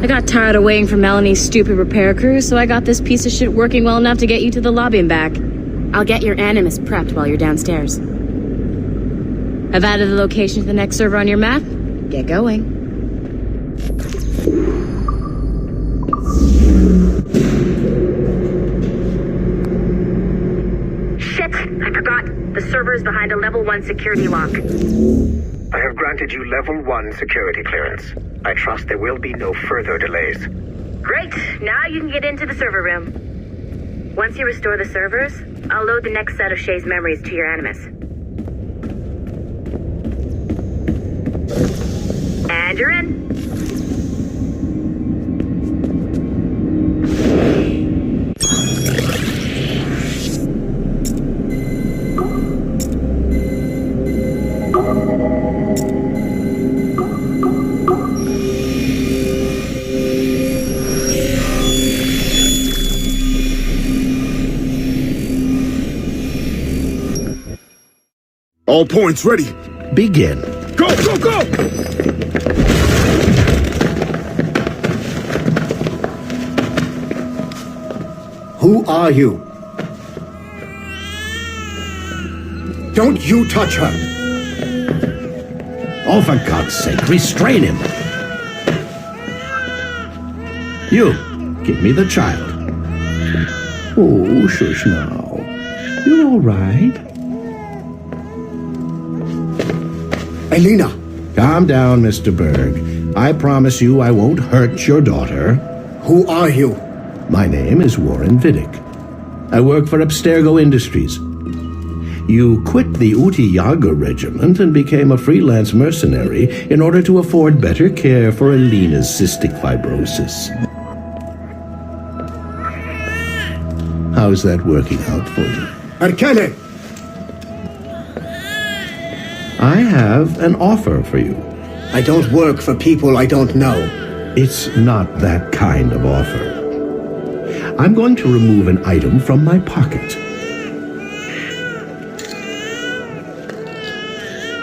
Speaker 16: I got tired of waiting for Melanie's stupid repair crew, so I got this piece of shit working well enough to get you to the lobby and back. I'll get your animus prepped while you're downstairs. I've added the location to the next server on your map. Get going.
Speaker 17: Shit! I forgot. The server is behind a level 1 security lock.
Speaker 18: I have granted you level 1 security clearance. I trust there will be no further delays.
Speaker 17: Great! Now you can get into the server room. Once you restore the servers, I'll load the next set of Shay's memories to your animus. And you're in.
Speaker 10: All points ready.
Speaker 19: Begin.
Speaker 10: Go, go, go!
Speaker 15: Who are you? Don't you touch her!
Speaker 19: Oh, for God's sake, restrain him! You, give me the child. Oh, shush now. You're all right.
Speaker 15: Elena!
Speaker 19: Calm down, Mr. Berg. I promise you I won't hurt your daughter.
Speaker 15: Who are you?
Speaker 19: My name is Warren Vidic. I work for Abstergo Industries. You quit the Uti Yaga regiment and became a freelance mercenary in order to afford better care for Elena's cystic fibrosis. How's that working out for you?
Speaker 15: Arkele!
Speaker 19: I have an offer for you.
Speaker 15: I don't work for people I don't know.
Speaker 19: It's not that kind of offer. I'm going to remove an item from my pocket.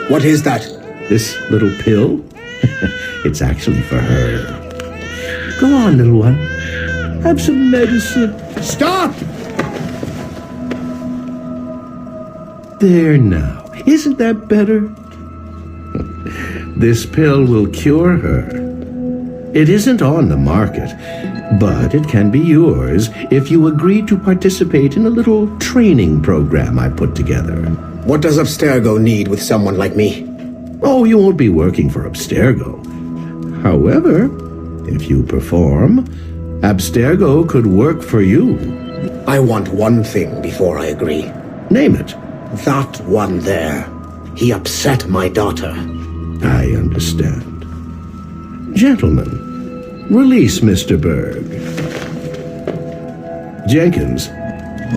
Speaker 15: What is that?
Speaker 19: This little pill? It's actually for her. Go on, little one. Have some medicine.
Speaker 15: Stop!
Speaker 19: There now. Isn't that better? This pill will cure her. It isn't on the market, but it can be yours if you agree to participate in a little training program I put together.
Speaker 15: What does Abstergo need with someone like me?
Speaker 19: Oh, you won't be working for Abstergo. However, if you perform, Abstergo could work for you.
Speaker 15: I want one thing before I agree.
Speaker 19: Name it.
Speaker 15: That one there. He upset my daughter.
Speaker 19: I understand. Gentlemen, release Mr. Berg. Jenkins,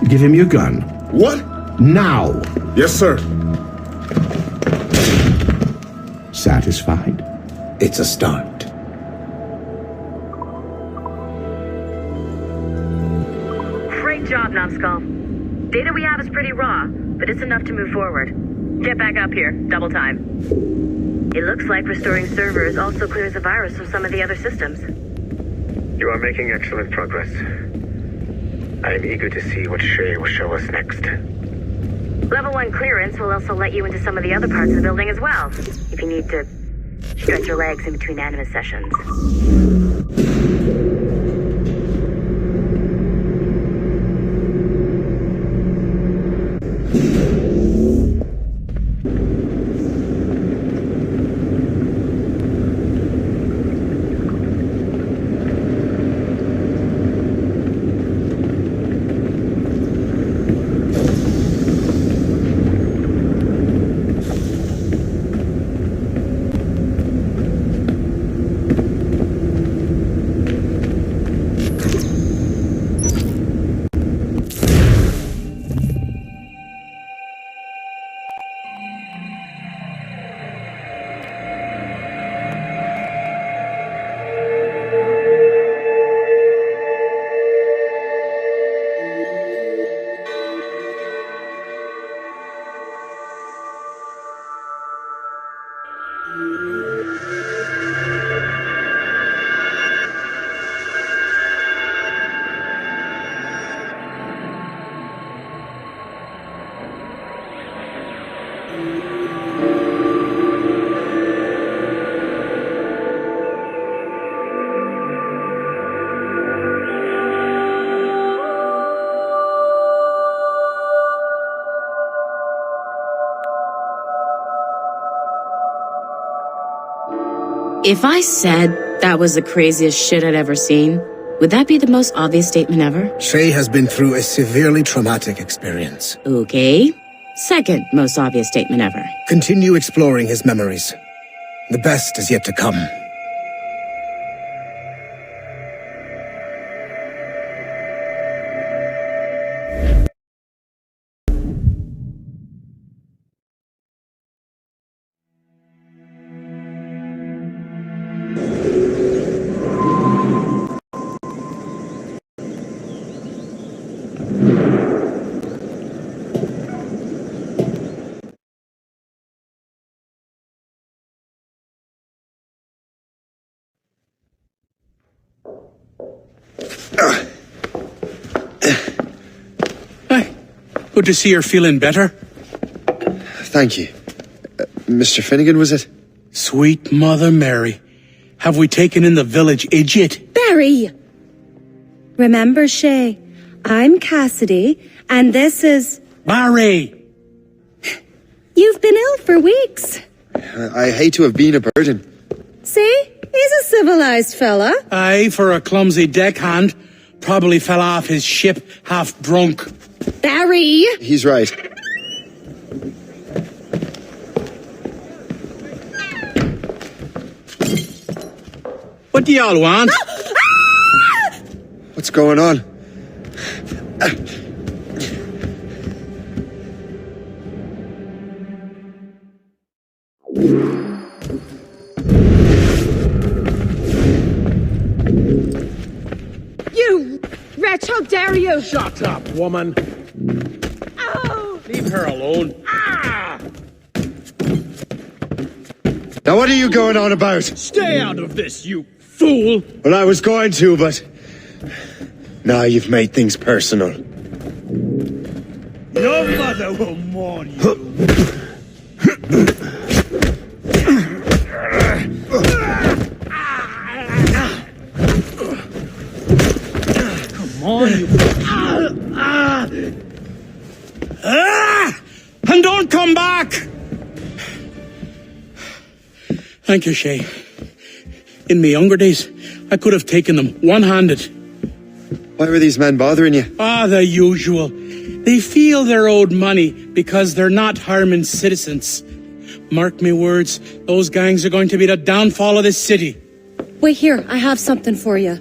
Speaker 19: give him your gun.
Speaker 10: What?
Speaker 19: Now!
Speaker 10: Yes, sir.
Speaker 19: Satisfied?
Speaker 15: It's a start.
Speaker 17: Great job, Numbskull. Data we have is pretty raw, but it's enough to move forward. Get back up here. Double time. It looks like restoring servers also clears the virus from some of the other systems.
Speaker 18: You are making excellent progress. I am eager to see what Shay will show us next.
Speaker 17: Level 1 clearance will also let you into some of the other parts of the building as well, if you need to stretch your legs in between anime sessions.
Speaker 16: If I said that was the craziest shit I'd ever seen, would that be the most obvious statement ever?
Speaker 15: Shay has been through a severely traumatic experience.
Speaker 16: Okay. Second most obvious statement ever.
Speaker 15: Continue exploring his memories. The best is yet to come.
Speaker 20: Good to see you're feeling better.
Speaker 3: Thank you. Mr. Finnegan, was it?
Speaker 20: Sweet Mother Mary. Have we taken in the village idiot?
Speaker 21: Barry! Remember, Shay, I'm Cassidy, and this is...
Speaker 20: Barry!
Speaker 21: You've been ill for weeks.
Speaker 3: I hate to have been a burden.
Speaker 21: See? He's a civilized fella.
Speaker 20: Aye, for a clumsy deckhand. Probably fell off his ship half drunk.
Speaker 21: Barry!
Speaker 3: He's right.
Speaker 20: What do y'all want?
Speaker 3: What's going on?
Speaker 21: You wretch, how dare you!
Speaker 9: Shut up, woman.
Speaker 21: Oh!
Speaker 9: Leave her alone. Ah!
Speaker 3: Now what are you going on about?
Speaker 9: Stay out of this, you fool!
Speaker 3: Well, I was going to, but... Now you've made things personal.
Speaker 1: Your mother will mourn you.
Speaker 20: Come on, you... And don't come back! Thank you, Shay. In my younger days, I could have taken them one-handed.
Speaker 3: Why were these men bothering you?
Speaker 20: Ah, the usual. They feel they're owed money because they're not harming citizens. Mark me words, those gangs are going to be the downfall of this city.
Speaker 21: Wait here, I have something for you.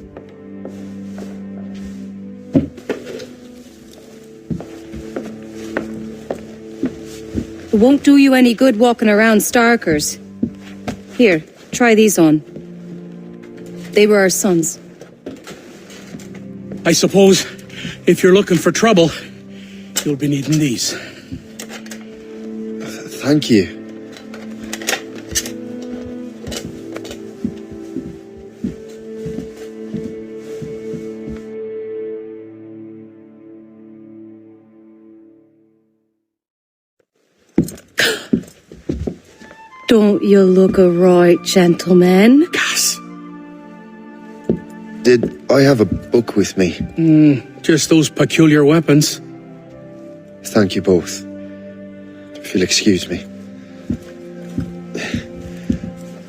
Speaker 21: It won't do you any good walking around Starkers. Here, try these on. They were our sons.
Speaker 20: I suppose, if you're looking for trouble, you'll be needing these.
Speaker 3: Thank you.
Speaker 21: Don't you look a right gentleman?
Speaker 20: Gas!
Speaker 3: Did I have a book with me?
Speaker 20: Just those peculiar weapons.
Speaker 3: Thank you both. If you'll excuse me.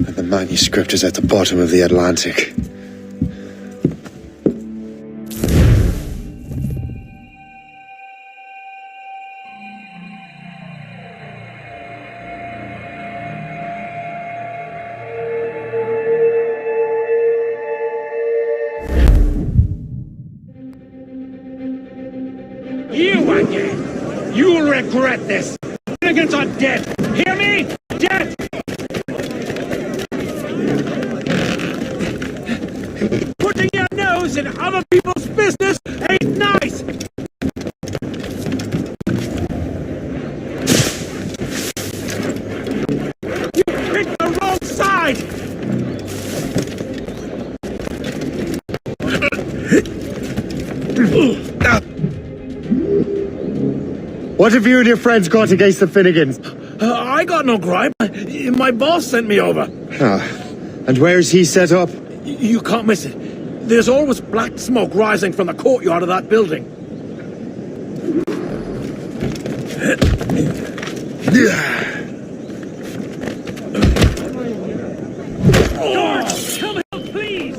Speaker 3: And the manuscript is at the bottom of the Atlantic.
Speaker 1: You again! You'll regret this! Finnegan's are dead! Hear me? Dead! Putting your nose in other people's business ain't nice! You picked the wrong side!
Speaker 3: What have you and your friends got against the Finnegans?
Speaker 2: I got no gripe. My boss sent me over.
Speaker 3: And where's he set up?
Speaker 2: You can't miss it. There's always black smoke rising from the courtyard of that building.
Speaker 1: George, come help, please!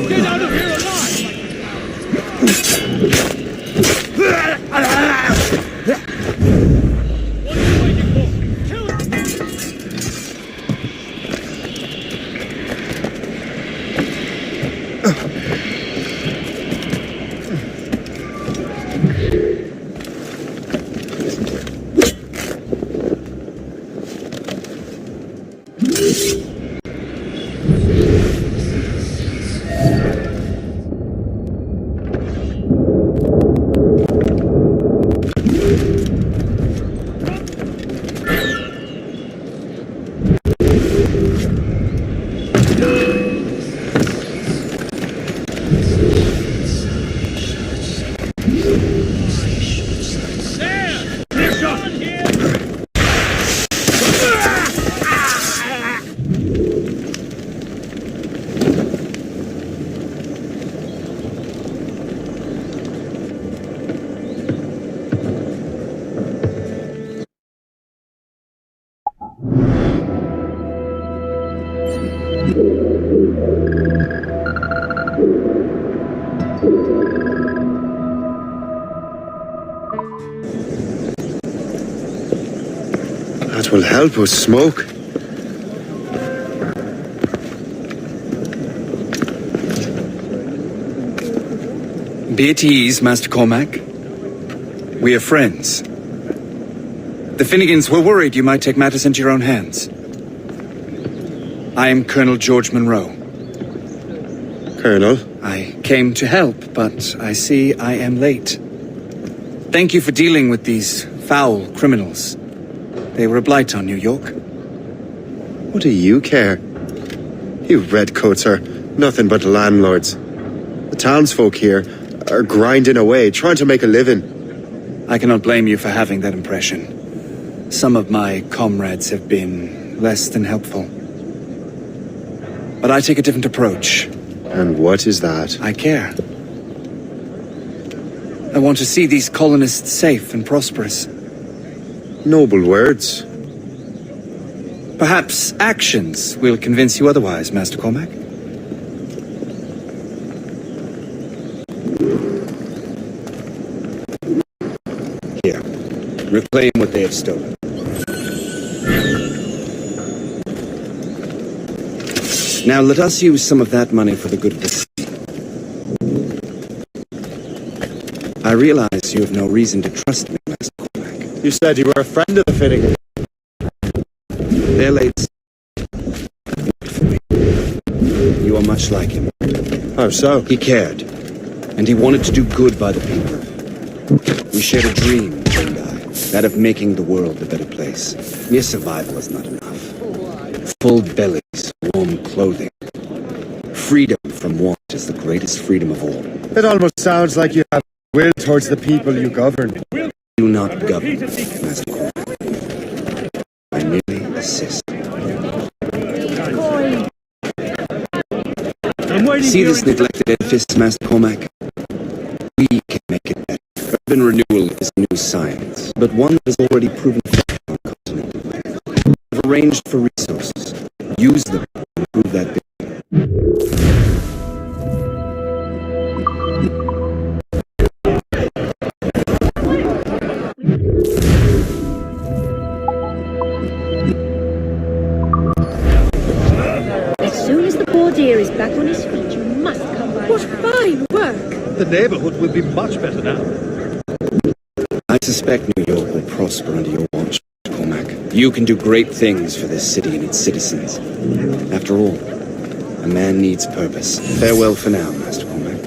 Speaker 1: Get out of here alive! What are you waiting for? Kill him!
Speaker 3: That will help us smoke.
Speaker 4: Be at ease, Master Cormac. We are friends. The Finnegans were worried you might take matters into your own hands. I am Colonel George Monroe.
Speaker 3: Colonel?
Speaker 4: I came to help, but I see I am late. Thank you for dealing with these foul criminals. They were a blight on New York.
Speaker 3: What do you care? You redcoats are Nothing but landlords. The townsfolk here are grinding away, trying to make a living.
Speaker 4: I cannot blame you for having that impression. Some of my comrades have been less than helpful. But I take a different approach.
Speaker 3: And what is that?
Speaker 4: I care. I want to see these colonists safe and prosperous.
Speaker 3: Noble words.
Speaker 4: Perhaps actions will convince you otherwise, Master Cormac. Here, reclaim what they have stolen. Now let us use some of that money for the good of the city. I realize you have no reason to trust me, Master Cormac.
Speaker 3: You said you were a friend of the Finnegan.
Speaker 4: Their late for me. You are much like him.
Speaker 3: How so?
Speaker 4: He cared, and he wanted to do good by the people. We shared a dream, you and I, that of making the world a better place. Mere survival is not enough. Full bellies, warm clothing. Freedom from want is the greatest freedom of all.
Speaker 3: It almost sounds like you have will towards the people you govern.
Speaker 4: Do not govern, Master Cormac. I merely assist. See this neglected edifice, Master Cormac? We can make it better. Urban renewal is a new science, but one that has already proven effective on continental land. We've arranged for resources. Use them to improve that building.
Speaker 11: As soon as the poor dear is back on his feet, you must come by. What fine work!
Speaker 22: The neighborhood will be much better now.
Speaker 4: I suspect New York will prosper under your watch, Cormac. You can do great things for this city and its citizens. After all, a man needs purpose. Farewell for now, Master Cormac.